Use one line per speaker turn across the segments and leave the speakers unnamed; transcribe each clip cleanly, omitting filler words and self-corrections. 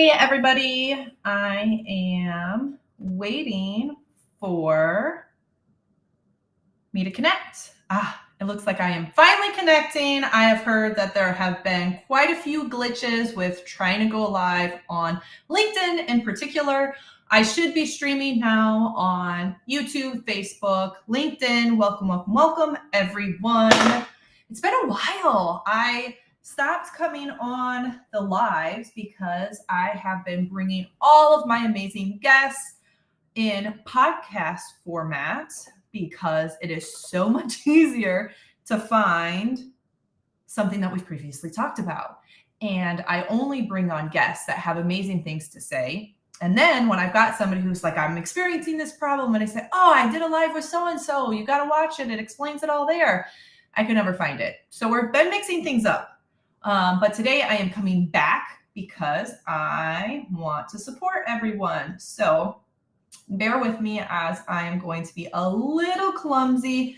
Hey everybody, I am waiting for me to connect. It looks like I am finally connecting. I have heard that there have been quite a few glitches with trying to go live on LinkedIn in particular. I should be streaming now on YouTube, Facebook, LinkedIn. Welcome everyone. It's been a while. I stopped coming on the lives because I have been bringing all of my amazing guests in podcast format because it is so much easier to find something that we've previously talked about. And I only bring on guests that have amazing things to say. And then when I've got somebody who's like, I'm experiencing this problem, and I say, oh, I did a live with so-and-so, you got to watch it. It explains it all there. I can never find it. So we've been mixing things up. But today I am coming back because I want to support everyone. So bear with me as I am going to be a little clumsy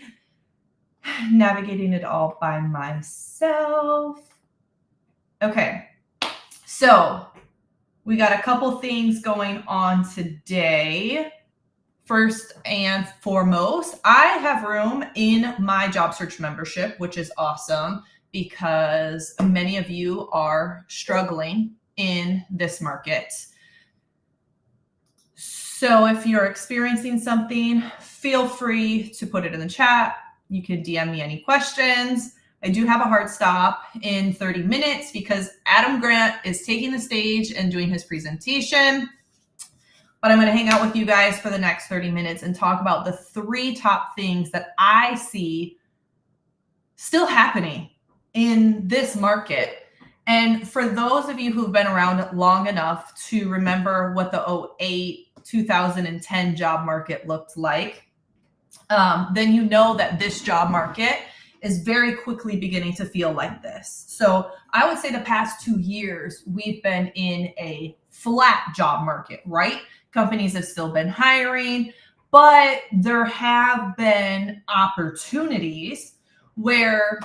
navigating it all by myself. Okay, so we got a couple things going on today. First and foremost, I have room in my job search membership, which is awesome because many of you are struggling in this market. So if you're experiencing something, feel free to put it in the chat. You can DM me any questions. I do have a hard stop in 30 minutes because Adam Grant is taking the stage and doing his presentation. But I'm going to hang out with you guys for the next 30 minutes and talk about the 3 top things that I see still happening in this market. And for those of you who've been around long enough to remember what the 2008, 2010 job market looked like, then you know that this job market is very quickly beginning to feel like this. So I would say the past 2 years, we've been in a flat job market, right? Companies have still been hiring, but there have been opportunities where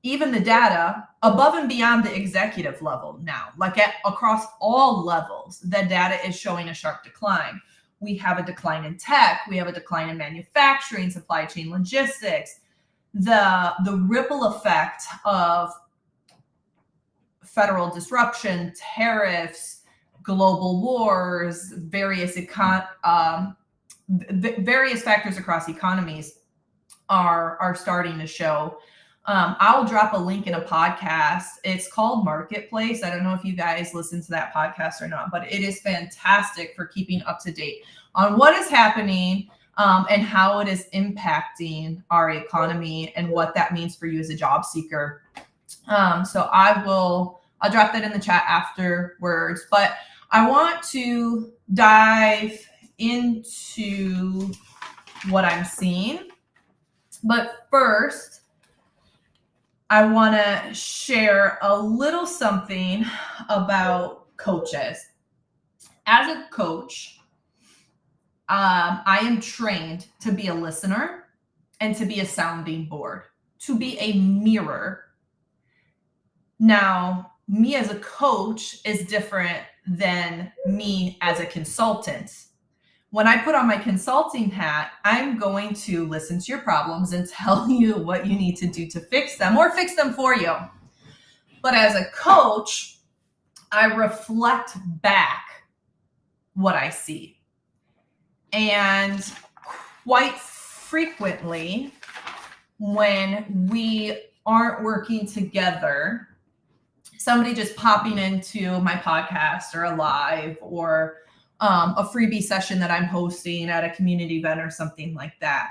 even the data above and beyond the executive level now, like across all levels, the data is showing a sharp decline. We have a decline in tech. We have a decline in manufacturing, supply chain logistics. The ripple effect of federal disruption, tariffs, global wars, various factors across economies are starting to show. I'll drop a link in a podcast. It's called Marketplace. I don't know if you guys listen to that podcast or not, but it is fantastic for keeping up to date on what is happening and how it is impacting our economy and what that means for you as a job seeker. So I'll drop that in the chat afterwards, but I want to dive into what I'm seeing. But first, I want to share a little something about coaches. As a coach, I am trained to be a listener and to be a sounding board, to be a mirror. Now, me as a coach is different than me as a consultant. When I put on my consulting hat, I'm going to listen to your problems and tell you what you need to do to fix them or fix them for you. But as a coach, I reflect back what I see. And quite frequently, when we aren't working together, somebody just popping into my podcast or a live or a freebie session that I'm hosting at a community event or something like that.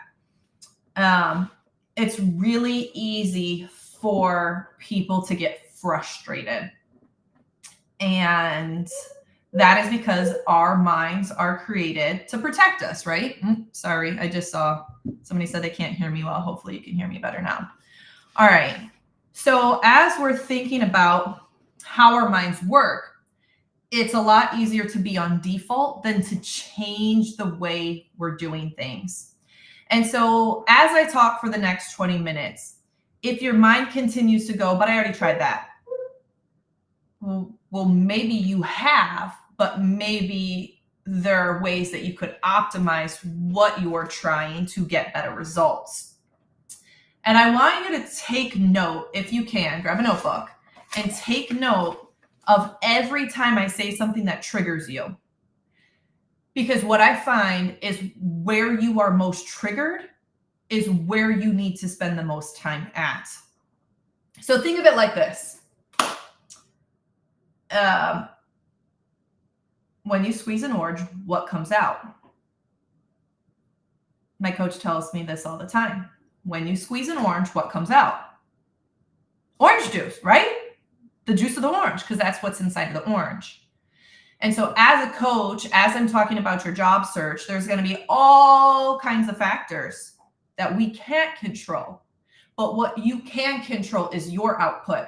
It's really easy for people to get frustrated. And that is because our minds are created to protect us, right? Sorry, I just saw somebody said they can't hear me well. Hopefully you can hear me better now. All right. So as we're thinking about how our minds work, it's a lot easier to be on default than to change the way we're doing things. And so as I talk for the next 20 minutes, if your mind continues to go, but I already tried that. We'll well, maybe you have, but maybe there are ways that you could optimize what you are trying to get better results. And I want you to take note, if you can, grab a notebook and take note of every time I say something that triggers you. Because what I find is where you are most triggered is where you need to spend the most time at. So think of it like this. When you squeeze an orange, what comes out? My coach tells me this all the time. When you squeeze an orange, what comes out? Orange juice, right? The juice of the orange, because that's what's inside of the orange. And so as a coach, as I'm talking about your job search, there's going to be all kinds of factors that we can't control. But what you can control is your output.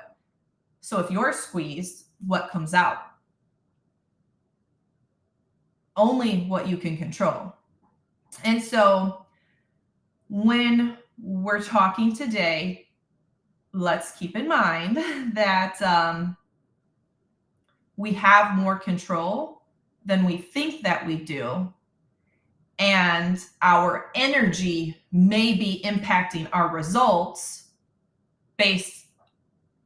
So if you're squeezed, what comes out? Only what you can control. And so when we're talking today, let's keep in mind that we have more control than we think that we do. And our energy may be impacting our results based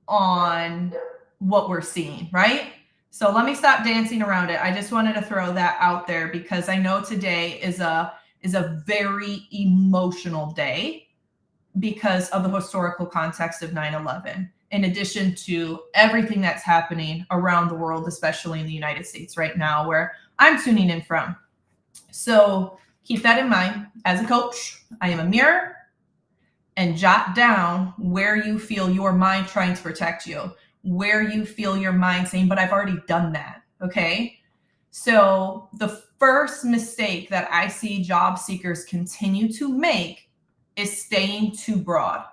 on what we're seeing, right? So let me stop dancing around it. I just wanted to throw that out there because I know today is a very emotional day because of the historical context of 9/11, in addition to everything that's happening around the world, especially in the United States right now, where I'm tuning in from. So keep that in mind. As a coach, I am a mirror, and jot down where you feel your mind trying to protect you, where you feel your mind saying, but I've already done that, okay? So the first mistake that I see job seekers continue to make is staying too broad.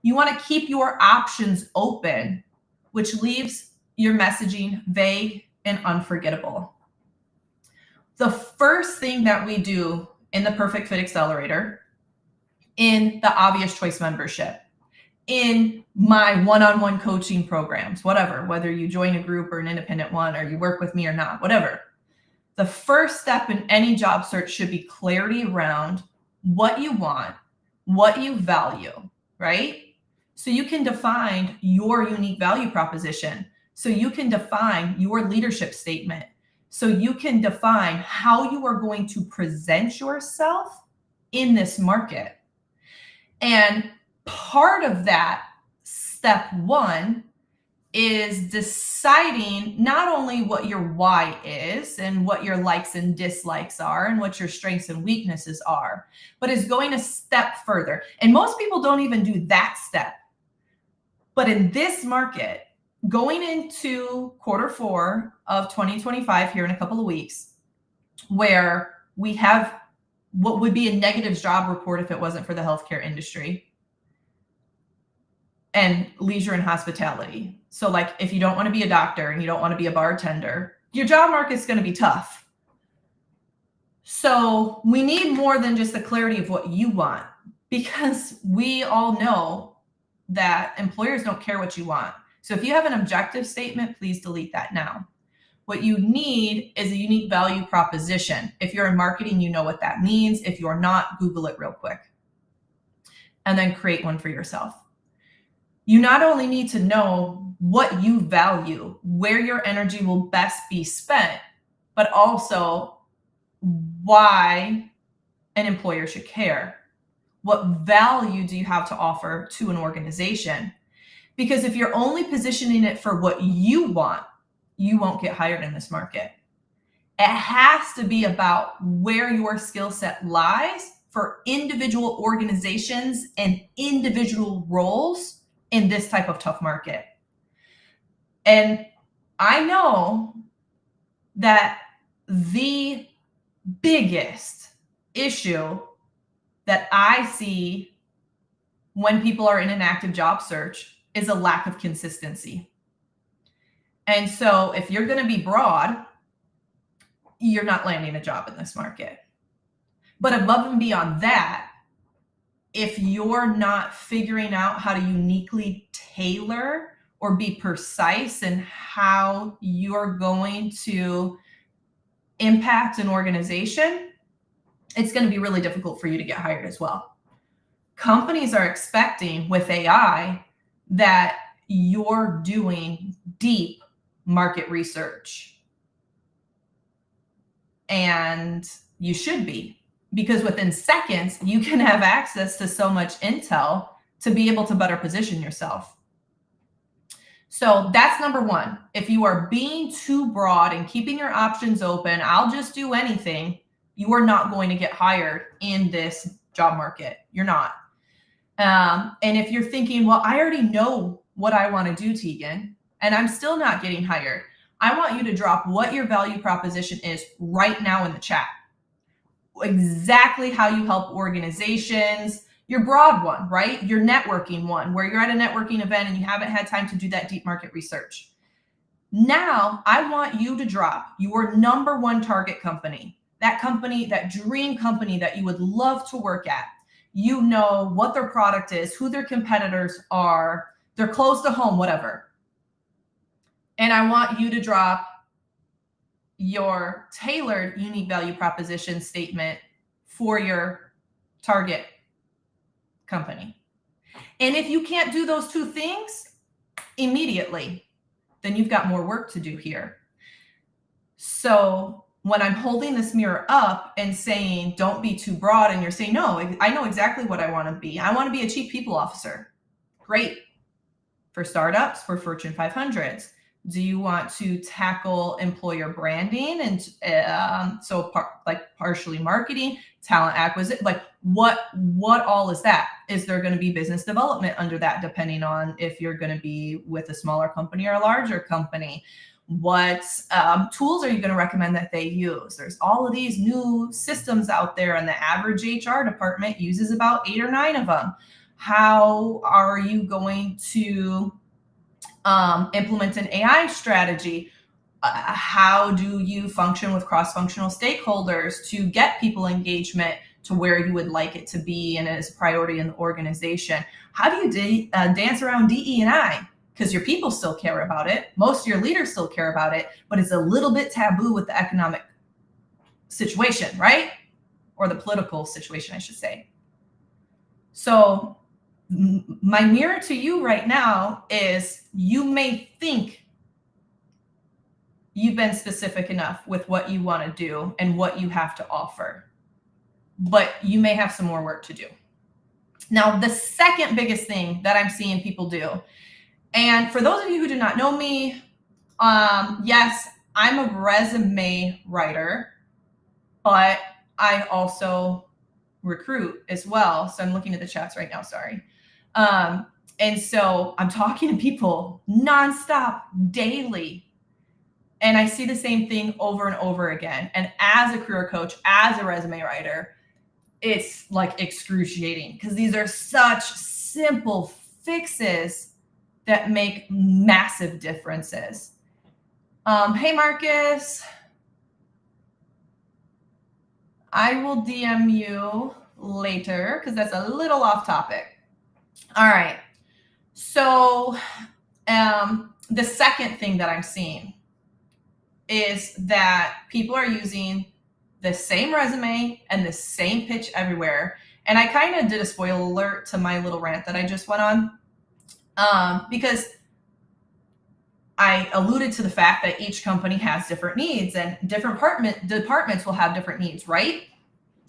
You want to keep your options open, which leaves your messaging vague and unforgettable. The first thing that we do in the Perfect Fit Accelerator, in the Obvious Choice membership, in my one-on-one coaching programs, whatever, whether you join a group or an independent one, or you work with me or not, whatever. The first step in any job search should be clarity around what you want, what you value, right? So you can define your unique value proposition. So you can define your leadership statement. So you can define how you are going to present yourself in this market. And part of that, step one, is deciding not only what your why is and what your likes and dislikes are and what your strengths and weaknesses are, but is going a step further. And most people don't even do that step. But in this market, going into Q4 of 2025 here in a couple of weeks, where we have what would be a negative job report if it wasn't for the healthcare industry and leisure and hospitality. So like if you don't want to be a doctor and you don't want to be a bartender, your job market's going to be tough. So we need more than just the clarity of what you want, because we all know that employers don't care what you want. So if you have an objective statement, please delete that now. What you need is a unique value proposition. If you're in marketing, you know what that means. If you're not, Google it real quick. And then create one for yourself. You not only need to know what you value, where your energy will best be spent, but also why an employer should care. What value do you have to offer to an organization? Because if you're only positioning it for what you want, you won't get hired in this market. It has to be about where your skill set lies for individual organizations and individual roles in this type of tough market. And I know that the biggest issue that I see when people are in an active job search is a lack of consistency. And so if you're going to be broad, you're not landing a job in this market. But above and beyond that, if you're not figuring out how to uniquely tailor or be precise in how you're going to impact an organization, it's going to be really difficult for you to get hired as well. Companies are expecting with AI that you're doing deep market research. And you should be, because within seconds, you can have access to so much intel to be able to better position yourself. So that's number one. If you are being too broad and keeping your options open, I'll just do anything, you are not going to get hired in this job market. You're not. And if you're thinking, well, I already know what I want to do, Tegan, and I'm still not getting hired, I want you to drop what your value proposition is right now in the chat. Exactly how you help organizations, your broad one, right? Your networking one, where you're at a networking event and you haven't had time to do that deep market research. Now, I want you to drop your number one target company, that dream company that you would love to work at. You know what their product is, who their competitors are, they're close to home, whatever. And I want you to drop your tailored unique value proposition statement for your target company. And if you can't do those two things immediately, then you've got more work to do here. So when I'm holding this mirror up and saying, don't be too broad, and you're saying, no, I know exactly what I want to be. I want to be a chief people officer. Great. For startups, for Fortune 500s. Do you want to tackle employer branding and partially marketing, talent acquisition? Like what all is that? Is there going to be business development under that, depending on if you're going to be with a smaller company or a larger company? What tools are you going to recommend that they use? There's all of these new systems out there, and the average HR department uses about 8 or 9 of them. How are you going to implement an AI strategy? How do you function with cross-functional stakeholders to get people engagement to where you would like it to be and as a priority in the organization? How do you dance around DE&I? Because your people still care about it. Most of your leaders still care about it, but it's a little bit taboo with the economic situation, right? Or the political situation, I should say. So my mirror to you right now is, you may think you've been specific enough with what you want to do and what you have to offer, but you may have some more work to do. Now, the second biggest thing that I'm seeing people do, and for those of you who do not know me, yes, I'm a resume writer, but I also recruit as well. So I'm looking at the chats right now, sorry. And so I'm talking to people nonstop, daily. And I see the same thing over and over again. And as a career coach, as a resume writer, it's like excruciating, because these are such simple fixes that make massive differences. Hey, Marcus. I will DM you later because that's a little off topic. All right. So the second thing that I'm seeing is that people are using the same resume and the same pitch everywhere. And I kind of did a spoiler alert to my little rant that I just went on, because I alluded to the fact that each company has different needs, and different departments will have different needs, right?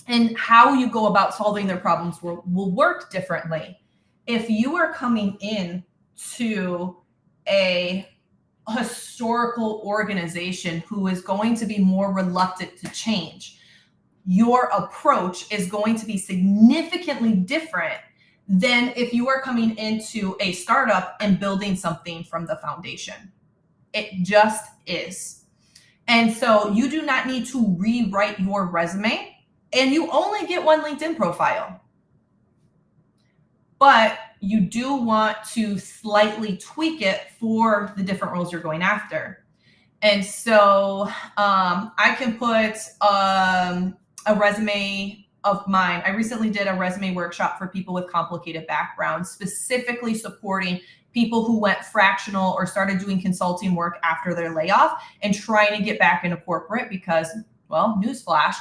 And how you go about solving their problems will work differently. If you are coming in to a historical organization who is going to be more reluctant to change, your approach is going to be significantly different than if you are coming into a startup and building something from the foundation. It just is. And so you do not need to rewrite your resume, and you only get one LinkedIn profile. But you do want to slightly tweak it for the different roles you're going after. And so I can put a resume of mine. I recently did a resume workshop for people with complicated backgrounds, specifically supporting people who went fractional or started doing consulting work after their layoff and trying to get back into corporate because, well, newsflash,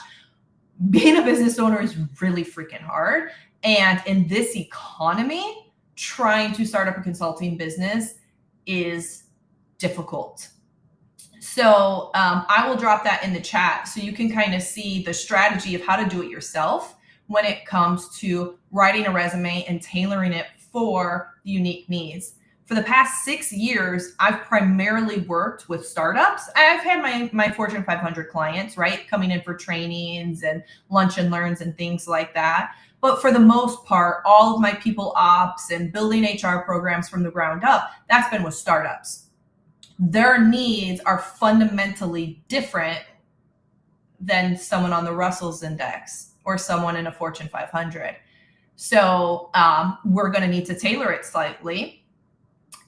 being a business owner is really freaking hard. And in this economy, trying to start up a consulting business is difficult. So I will drop that in the chat so you can kind of see the strategy of how to do it yourself when it comes to writing a resume and tailoring it for unique needs. For the past 6 years, I've primarily worked with startups. I've had my Fortune 500 clients, right, coming in for trainings and lunch and learns and things like that. But for the most part, all of my people ops and building HR programs from the ground up, that's been with startups. Their needs are fundamentally different than someone on the Russell's index or someone in a Fortune 500. So we're going to need to tailor it slightly.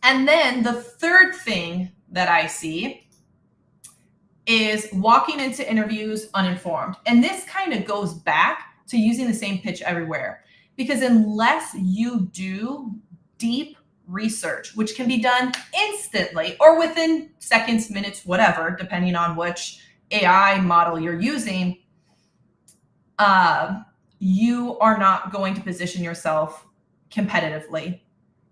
And then the third thing that I see is walking into interviews uninformed. And this kind of goes back to using the same pitch everywhere. Because unless you do deep research, which can be done instantly or within seconds, minutes, whatever, depending on which AI model you're using, you are not going to position yourself competitively.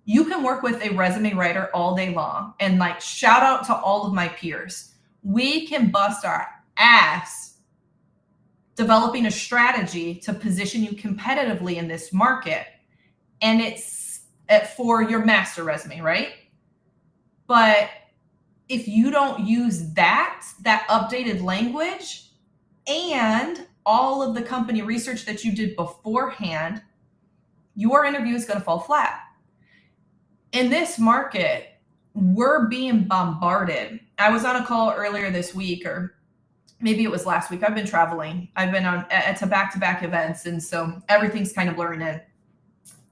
You can work with a resume writer all day long, and like, shout out to all of my peers. We can bust our ass developing a strategy to position you competitively in this market. And it's for your master resume, right? But if you don't use that updated language and all of the company research that you did beforehand, your interview is going to fall flat. In this market, we're being bombarded. I was on a call earlier this week, or maybe it was last week. I've been traveling. I've been to back-to-back events, and so everything's kind of blurring in.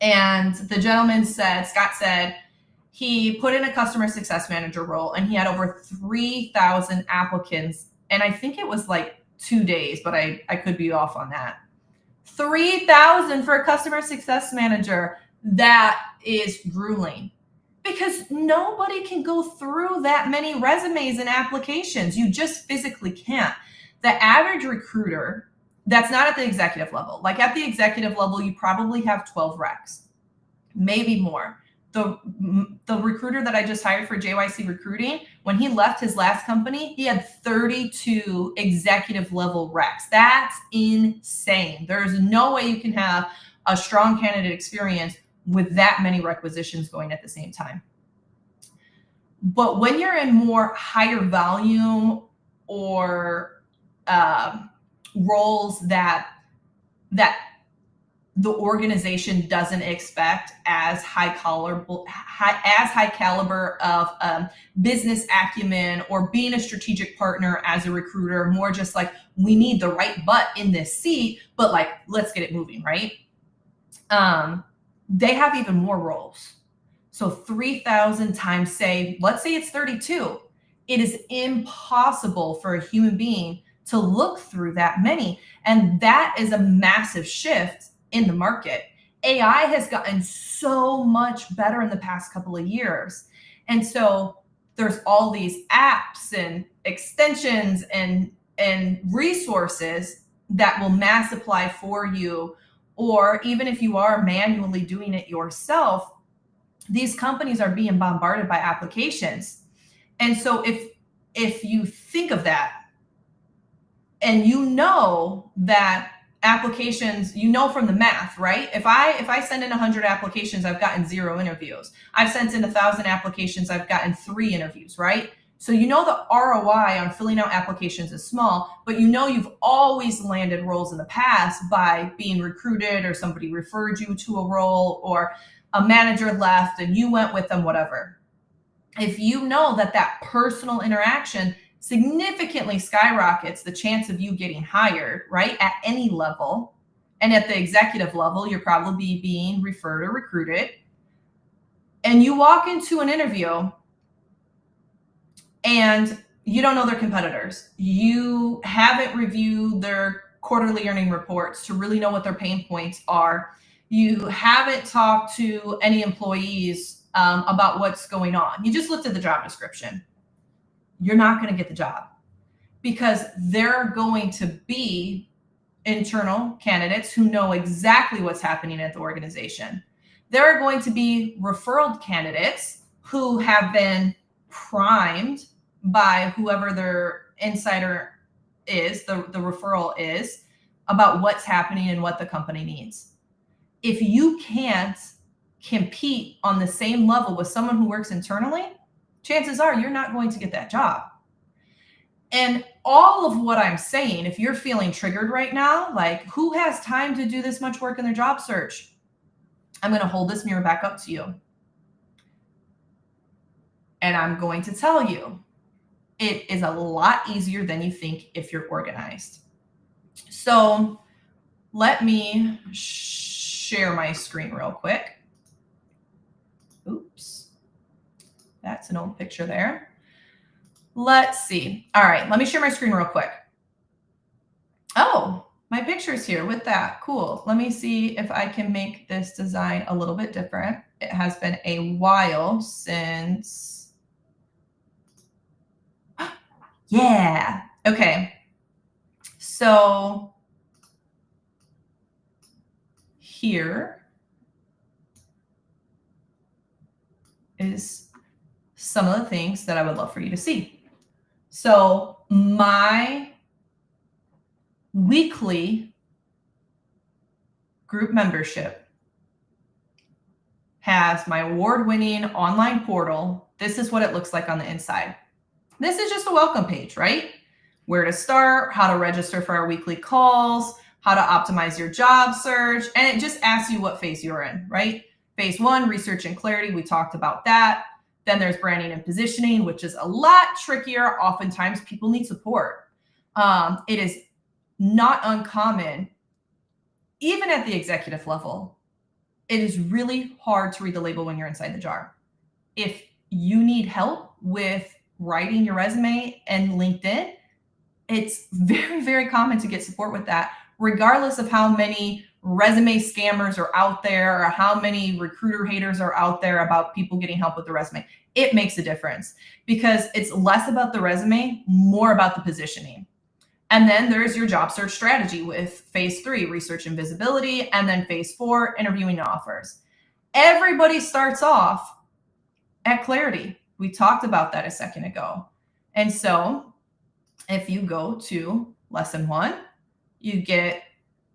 And the gentleman said, Scott said, he put in a customer success manager role, and he had over 3,000 applicants. And I think it was like 2 days, but I could be off on that. 3,000 for a customer success manager. That is grueling because nobody can go through that many resumes and applications. You just physically can't. The average recruiter, that's not at the executive level. Like at the executive level, you probably have 12 recs, maybe more. The recruiter that I just hired for JYC Recruiting, when he left his last company, he had 32 executive level recs. That's insane. There's no way you can have a strong candidate experience with that many requisitions going at the same time. But when you're in more higher volume or roles that the organization doesn't expect as high caliber of business acumen or being a strategic partner as a recruiter, more just like, we need the right butt in this seat, but like, let's get it moving, right? They have even more roles. So 3,000 times, let's say it's 32. It is impossible for a human being to look through that many. And that is a massive shift in the market. AI has gotten so much better in the past couple of years. And so there's all these apps and extensions and resources that will mass apply for you. Or even if you are manually doing it yourself, these companies are being bombarded by applications. And so if you think of that, and you know that applications, you know from the math, right? If I send in 100 applications, I've gotten 0 interviews. I've sent in 1,000 applications, I've gotten 3 interviews, right? So you know the ROI on filling out applications is small, but you know you've always landed roles in the past by being recruited, or somebody referred you to a role, or a manager left and you went with them, whatever. If you know that personal interaction significantly skyrockets the chance of you getting hired, right, at any level, and at the executive level, you're probably being referred or recruited, and you walk into an interview and you don't know their competitors. You haven't reviewed their quarterly earning reports to really know what their pain points are. You haven't talked to any employees about what's going on. You just looked at the job description. You're not going to get the job because there are going to be internal candidates who know exactly what's happening at the organization. There are going to be referral candidates who have been primed by whoever their insider is, the referral is, about what's happening and what the company needs. If you can't compete on the same level with someone who works internally, chances are you're not going to get that job. And all of what I'm saying, if you're feeling triggered right now, like who has time to do this much work in their job search? I'm going to hold this mirror back up to you. And I'm going to tell you, it is a lot easier than you think if you're organized. So let me share my screen real quick. Oops. That's an old picture there. Let's see. All right, let me share my screen real quick. Oh, my picture's here with that. Cool. Let me see if I can make this design a little bit different. It has been a while since. Yeah. Okay. So here is some of the things that I would love for you to see. So my weekly group membership has my award-winning online portal. This is what it looks like on the inside. This is just a welcome page, right? Where to start, how to register for our weekly calls, how to optimize your job search, and it just asks you what phase you're in, right? Phase 1, research and clarity, we talked about that. Then there's branding and positioning, which is a lot trickier. Oftentimes people need support. It is not uncommon, even at the executive level, it is really hard to read the label when you're inside the jar. If you need help with writing your resume and LinkedIn, it's very, very common to get support with that, regardless of how many resume scammers are out there or how many recruiter haters are out there about people getting help with the resume. It makes a difference because it's less about the resume, more about the positioning. And then there's your job search strategy with phase 3, research and visibility, and then phase 4, interviewing and offers. Everybody starts off at clarity. We talked about that a second ago. And so if you go to lesson 1, you get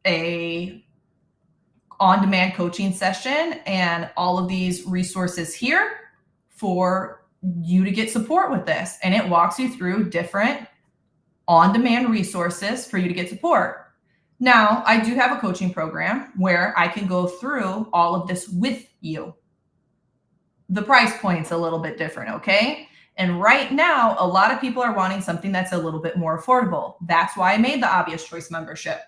a on-demand coaching session and all of these resources here for you to get support with this. And it walks you through different on-demand resources for you to get support. Now, I do have a coaching program where I can go through all of this with you. The price point's a little bit different, okay? And right now, a lot of people are wanting something that's a little bit more affordable. That's why I made the Obvious Choice membership.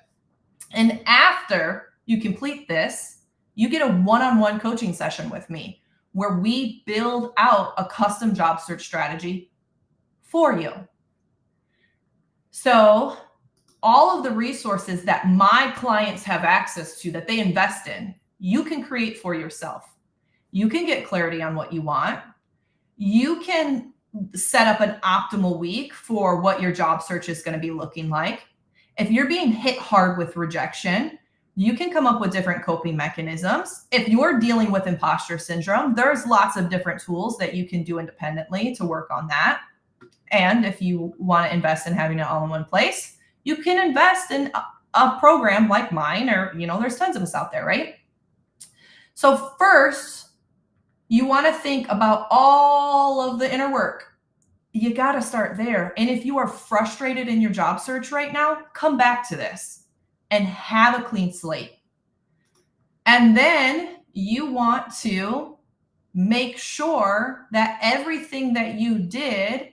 And after you complete this, you get a one-on-one coaching session with me where we build out a custom job search strategy for you. So all of the resources that my clients have access to, that they invest in, you can create for yourself. You can get clarity on what you want. You can set up an optimal week for what your job search is going to be looking like. If you're being hit hard with rejection, you can come up with different coping mechanisms. If you're dealing with imposter syndrome, there's lots of different tools that you can do independently to work on that. And if you want to invest in having it all in one place, you can invest in a program like mine, or, there's tons of us out there, right? So first, you want to think about all of the inner work. You got to start there. And if you are frustrated in your job search right now, come back to this and have a clean slate. And then you want to make sure that everything that you did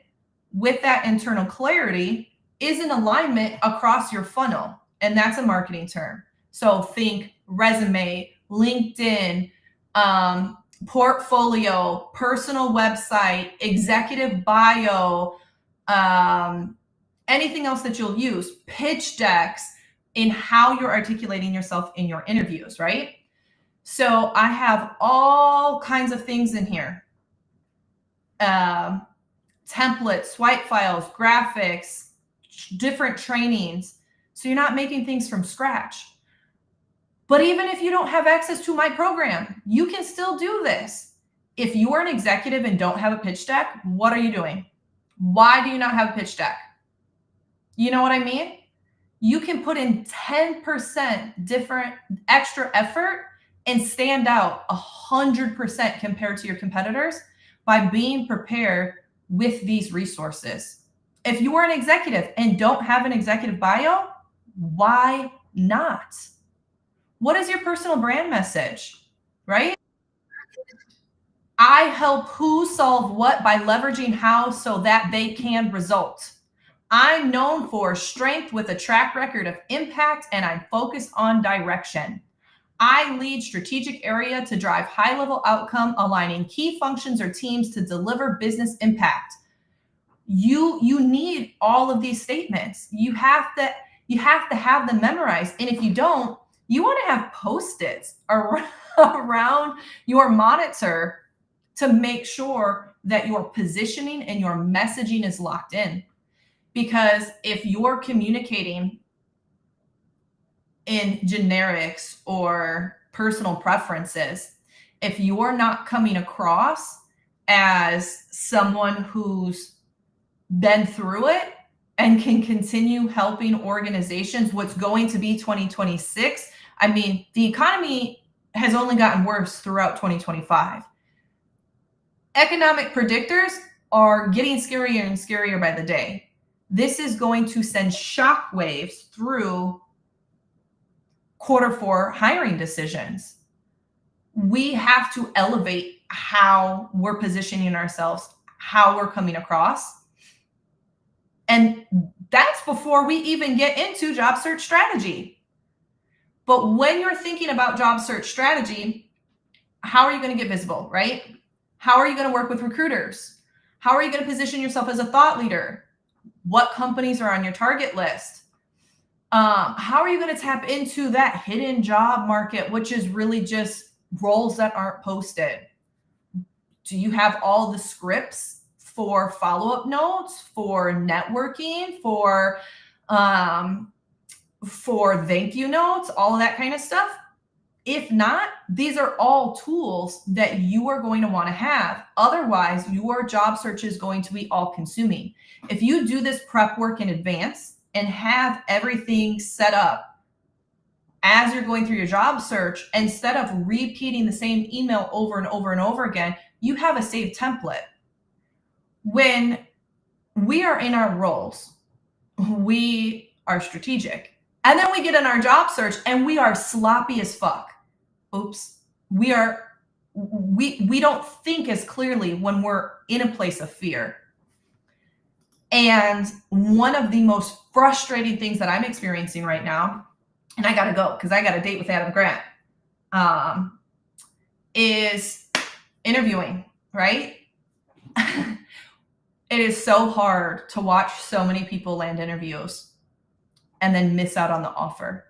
with that internal clarity is in alignment across your funnel. And that's a marketing term. So think resume, LinkedIn, portfolio, personal website, executive bio, anything else that you'll use, pitch decks, in how you're articulating yourself in your interviews, right? So I have all kinds of things in here. Templates, swipe files, graphics, different trainings. So you're not making things from scratch. But even if you don't have access to my program, you can still do this. If you are an executive and don't have a pitch deck, what are you doing? Why do you not have a pitch deck? You know what I mean? You can put in 10% different extra effort and stand out 100% compared to your competitors by being prepared with these resources. If you are an executive and don't have an executive bio, why not? What is your personal brand message, right? I help who solve what by leveraging how so that they can result. I'm known for strength with a track record of impact, and I'm focused on direction. I lead strategic area to drive high level outcome, aligning key functions or teams to deliver business impact. You need all of these statements. You have to have them memorized. And if you don't, you want to have post-its around your monitor to make sure that your positioning and your messaging is locked in. Because if you're communicating in generics or personal preferences, if you're not coming across as someone who's been through it and can continue helping organizations, what's going to be 2026. I mean, the economy has only gotten worse throughout 2025. Economic predictors are getting scarier and scarier by the day. This is going to send shockwaves through Q4 hiring decisions. We have to elevate how we're positioning ourselves, how we're coming across. And that's before we even get into job search strategy. But when you're thinking about job search strategy, how are you going to get visible, right? How are you going to work with recruiters? How are you going to position yourself as a thought leader? What companies are on your target list? How are you going to tap into that hidden job market, which is really just roles that aren't posted? Do you have all the scripts for follow-up notes, for networking, for thank you notes, all of that kind of stuff? If not, these are all tools that you are going to want to have. Otherwise, your job search is going to be all consuming. If you do this prep work in advance and have everything set up as you're going through your job search, instead of repeating the same email over and over and over again, you have a saved template. When we are in our roles, we are strategic. And then we get in our job search and we are sloppy as fuck. Oops. We don't think as clearly when we're in a place of fear. And one of the most frustrating things that I'm experiencing right now, and I got to go because I got a date with Adam Grant, is interviewing, right? It is so hard to watch so many people land interviews and then miss out on the offer,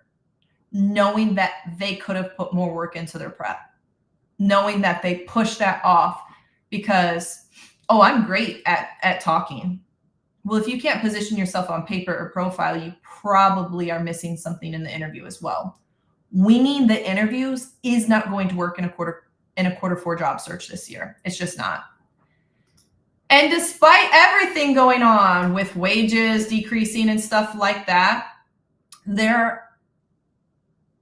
knowing that they could have put more work into their prep, knowing that they pushed that off because, oh, I'm great at talking. Well, if you can't position yourself on paper or profile, you probably are missing something in the interview as well. Winging the interviews is not going to work in a Q4 job search this year. It's just not. And despite everything going on with wages decreasing and stuff like that,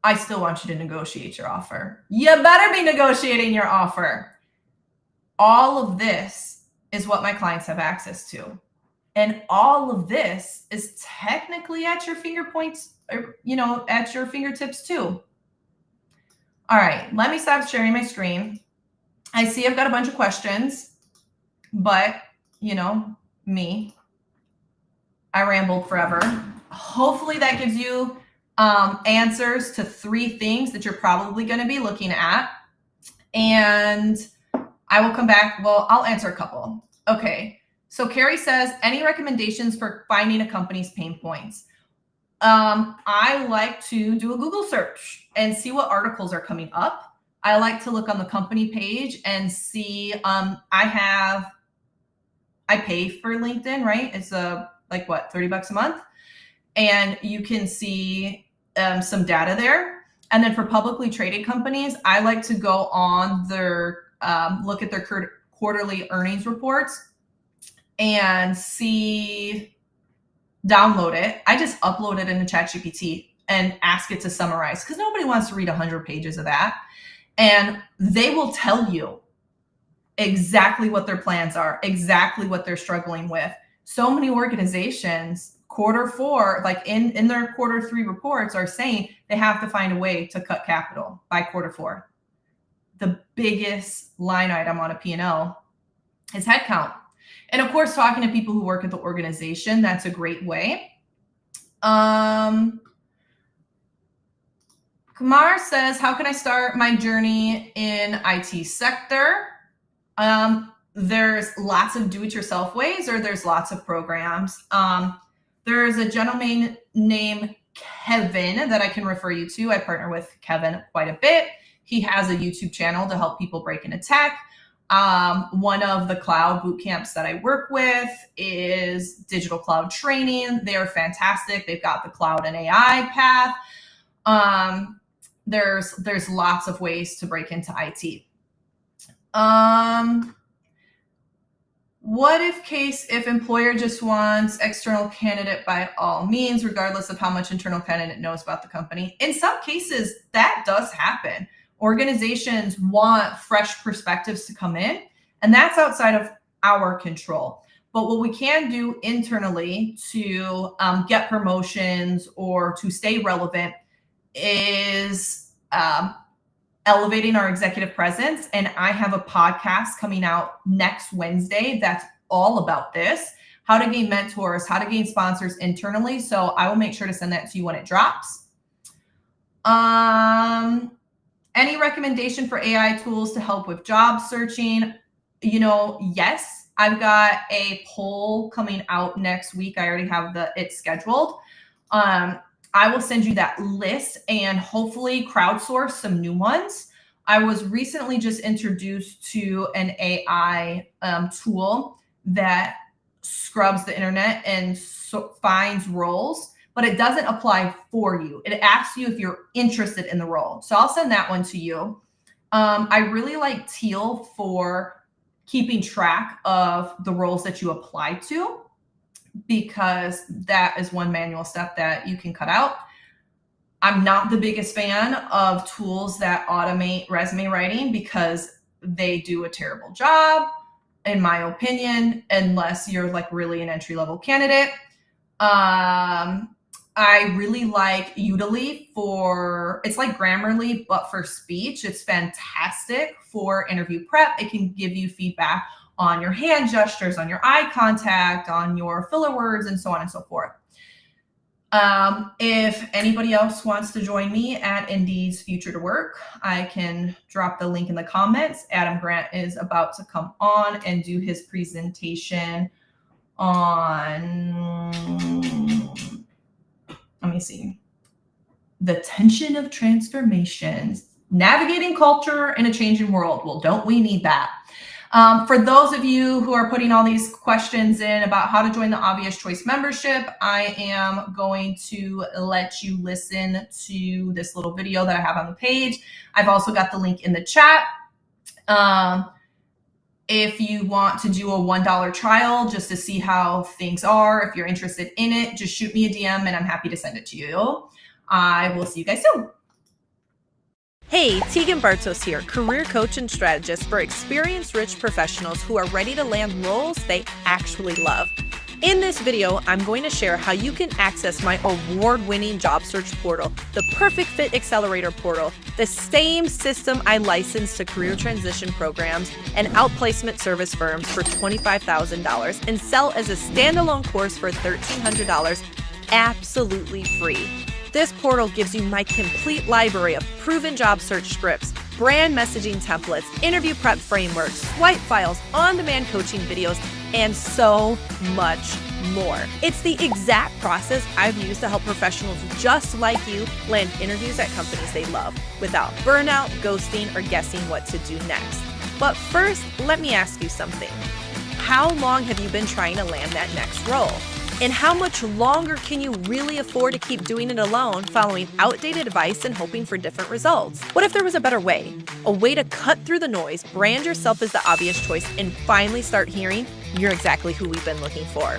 I still want you to negotiate your offer. You better be negotiating your offer. All of this is what my clients have access to. And all of this is technically at your fingertips too. All right, let me stop sharing my screen. I see I've got a bunch of questions, but me, I rambled forever. Hopefully that gives you answers to 3 things that you're probably going to be looking at. And I will come back. Well, I'll answer a couple. Okay. So Carrie says, any recommendations for finding a company's pain points? I like to do a Google search and see what articles are coming up. I like to look on the company page and see, I pay for LinkedIn, right? It's like what, $30 a month? And you can see some data there. And then for publicly traded companies, I like to go on their, look at their quarterly earnings reports and download it. I just upload it into ChatGPT and ask it to summarize, because nobody wants to read 100 pages of that. And they will tell you exactly what their plans are, exactly what they're struggling with. So many organizations, Q4, like in their Q3 reports, are saying they have to find a way to cut capital by Q4. The biggest line item on a P&L is headcount. And of course, talking to people who work at the organization, that's a great way. Kumar says, how can I start my journey in IT sector? There's lots of do-it-yourself ways, or there's lots of programs. There's a gentleman named Kevin that I can refer you to. I partner with Kevin quite a bit. He has a YouTube channel to help people break into tech. One of the cloud boot camps that I work with is digital cloud training. They're fantastic. They've got the cloud and AI path. There's lots of ways to break into IT. What if employer just wants external candidate by all means, regardless of how much internal candidate knows about the company? In some cases, that does happen. Organizations want fresh perspectives to come in, and that's outside of our control. But what we can do internally to get promotions or to stay relevant is elevating our executive presence. And I have a podcast coming out next Wednesday that's all about this, how to gain mentors, how to gain sponsors internally. So I will make sure to send that to you when it drops. Any recommendation for AI tools to help with job searching? Yes, I've got a poll coming out next week. I already have it scheduled. I will send you that list and hopefully crowdsource some new ones. I was recently just introduced to an AI tool that scrubs the internet and finds roles, but it doesn't apply for you. It asks you if you're interested in the role. So I'll send that one to you. I really like Teal for keeping track of the roles that you apply to, because that is one manual step that you can cut out. I'm not the biggest fan of tools that automate resume writing because they do a terrible job, in my opinion, unless you're like really an entry-level candidate. I really like Udemy it's like Grammarly, but for speech. It's fantastic for interview prep. It can give you feedback on your hand gestures, on your eye contact, on your filler words, and so on and so forth. If anybody else wants to join me at Indeed's Future to Work, I can drop the link in the comments. Adam Grant is about to come on and do his presentation on, let me see, the tension of transformations, navigating culture in a changing world. Well, don't we need that? For those of you who are putting all these questions in about how to join the Obvious Choice membership, I am going to let you listen to this little video that I have on the page. I've also got the link in the chat. If you want to do a $1 trial just to see how things are, if you're interested in it, just shoot me a DM and I'm happy to send it to you. I will see you guys soon.
Hey, Tegan Bartos here, career coach and strategist for experience-rich professionals who are ready to land roles they actually love. In this video, I'm going to share how you can access my award-winning job search portal, the Perfect Fit Accelerator portal, the same system I license to career transition programs and outplacement service firms for $25,000 and sell as a standalone course for $1,300 absolutely free. This portal gives you my complete library of proven job search scripts, brand messaging templates, interview prep frameworks, swipe files, on-demand coaching videos, and so much more. It's the exact process I've used to help professionals just like you land interviews at companies they love without burnout, ghosting, or guessing what to do next. But first, let me ask you something. How long have you been trying to land that next role? And how much longer can you really afford to keep doing it alone, following outdated advice and hoping for different results? What if there was a better way? A way to cut through the noise, brand yourself as the obvious choice, and finally start hearing you're exactly who we've been looking for.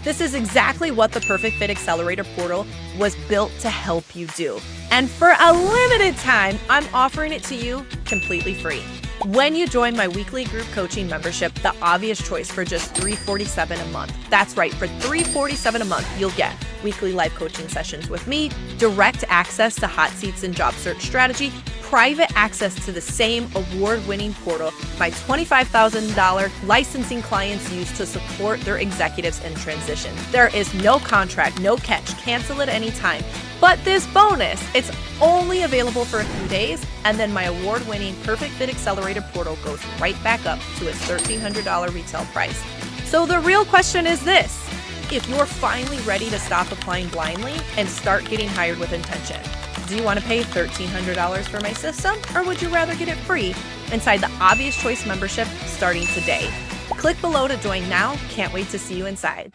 This is exactly what the Perfect Fit Accelerator portal was built to help you do. And for a limited time, I'm offering it to you completely free. When you join my weekly group coaching membership, The Obvious Choice, for just $347 a month. That's right, for $347 a month, you'll get weekly live coaching sessions with me, direct access to hot seats and job search strategy, private access to the same award-winning portal my $25,000 licensing clients use to support their executives in transition. There is no contract, no catch, cancel at any time. But this bonus, it's only available for a few days, and then my award-winning Perfect Fit Accelerator portal goes right back up to its $1,300 retail price. So the real question is this: if you're finally ready to stop applying blindly and start getting hired with intention, do you want to pay $1,300 for my system, or would you rather get it free inside the Obvious Choice membership starting today? Click below to join now. Can't wait to see you inside.